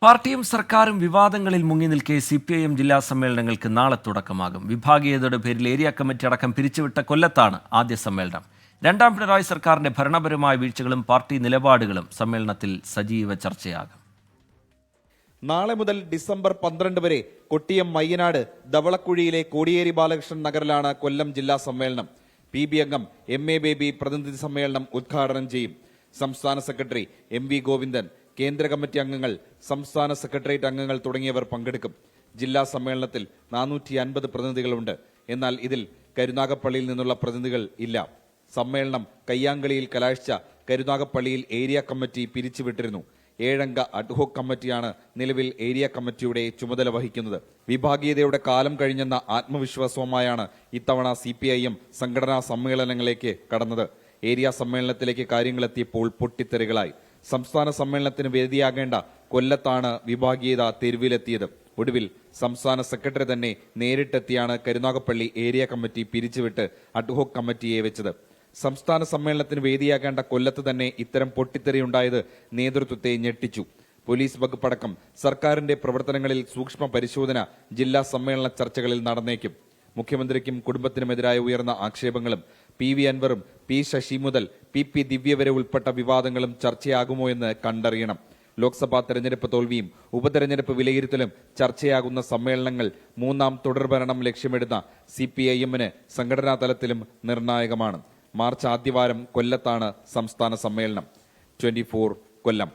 പാർട്ടിയും സർക്കാരും വിവാദങ്ങളിൽ മുങ്ങി നിൽക്കെ CPIM ജില്ലാ സമ്മേളനങ്ങൾക്ക് നാളെ തുടക്കമാകും. വിഭാഗീയതയുടെ പേരിൽ ഏരിയ കമ്മിറ്റി അടക്കം പിരിച്ചുവിട്ട കൊല്ലത്താണ് ആദ്യ സമ്മേളനം. രണ്ടാം പിണറായി സർക്കാരിന്റെ ഭരണപരമായ വീഴ്ചകളും പാർട്ടി നിലപാടുകളും സമ്മേളനത്തിൽ സജീവ ചർച്ചയാകും. നാളെ മുതൽ ഡിസംബർ 12 വരെ കൊട്ടിയം മയ്യനാട് ധവളക്കുഴിയിലെ കോടിയേരി ബാലകൃഷ്ണൻ നഗറിലാണ് കൊല്ലം ജില്ലാ സമ്മേളനം. PB അംഗം MA ബേബി പ്രതിനിധി സമ്മേളനം ഉദ്ഘാടനം ചെയ്യും. സംസ്ഥാന സെക്രട്ടറി MV ഗോവിന്ദൻ, കേന്ദ്ര കമ്മിറ്റി അംഗങ്ങൾ, സംസ്ഥാന സെക്രട്ടേറിയറ്റ് അംഗങ്ങൾ തുടങ്ങിയവർ പങ്കെടുക്കും. ജില്ലാ സമ്മേളനത്തിൽ 450 പ്രതിനിധികളുണ്ട്. എന്നാൽ ഇതിൽ കരുനാഗപ്പള്ളിയിൽ നിന്നുള്ള പ്രതിനിധികൾ ഇല്ല. സമ്മേളനം കയ്യാങ്കളിയിൽ കലാശിച്ച കരുനാഗപ്പള്ളിയിൽ ഏരിയ കമ്മിറ്റി പിരിച്ചുവിട്ടിരുന്നു. 7 അംഗ അഡ്ഹോക് കമ്മിറ്റിയാണ് നിലവിൽ ഏരിയ കമ്മിറ്റിയുടെ ചുമതല വഹിക്കുന്നത്. വിഭാഗീയതയുടെ കാലം കഴിഞ്ഞെന്ന ആത്മവിശ്വാസവുമായാണ് ഇത്തവണ CPIM സംഘടനാ സമ്മേളനങ്ങളിലേക്ക് കടന്നത്. ഏരിയ സമ്മേളനത്തിലേക്ക് കാര്യങ്ങളെത്തിയപ്പോൾ പൊട്ടിത്തെറികളായി. സംസ്ഥാന സമ്മേളനത്തിന് വേദിയാകേണ്ട കൊല്ലത്താണ് വിഭാഗീയത തെരുവിലെത്തിയത്. ഒടുവിൽ സംസ്ഥാന സെക്രട്ടറി തന്നെ നേരിട്ടെത്തിയാണ് കരുനാഗപ്പള്ളി ഏരിയ കമ്മിറ്റി പിരിച്ചുവിട്ട് അഡ്ഹോക് കമ്മിറ്റിയെ വെച്ചത്. സംസ്ഥാന സമ്മേളനത്തിന് വേദിയാകേണ്ട കൊല്ലത്ത് തന്നെ ഇത്തരം പൊട്ടിത്തെറിയുണ്ടായത് നേതൃത്വത്തെ ഞെട്ടിച്ചു. പോലീസ് വകുപ്പടക്കം സർക്കാരിന്റെ പ്രവർത്തനങ്ങളിൽ സൂക്ഷ്മ പരിശോധന ജില്ലാ സമ്മേളന ചർച്ചകളിൽ നടന്നേക്കും. മുഖ്യമന്ത്രിക്കും കുടുംബത്തിനുമെതിരായ ഉയർന്ന ആക്ഷേപങ്ങളും PV അൻവറും P ശശി മുതൽ PP ദിവ്യ വരെ ഉൾപ്പെട്ട വിവാദങ്ങളും ചർച്ചയാകുമോ എന്ന് കണ്ടറിയണം. ലോക്സഭാ തെരഞ്ഞെടുപ്പ് തോൽവിയും ഉപതെരഞ്ഞെടുപ്പ് വിലയിരുത്തലും ചർച്ചയാകുന്ന സമ്മേളനങ്ങൾ മൂന്നാം തുടർഭരണം ലക്ഷ്യമിടുന്ന CPIM-ന് സംഘടനാ തലത്തിലും നിർണായകമാണ്. മാർച്ച് ആദ്യവാരം കൊല്ലത്താണ് സംസ്ഥാന സമ്മേളനം. 24 കൊല്ലം.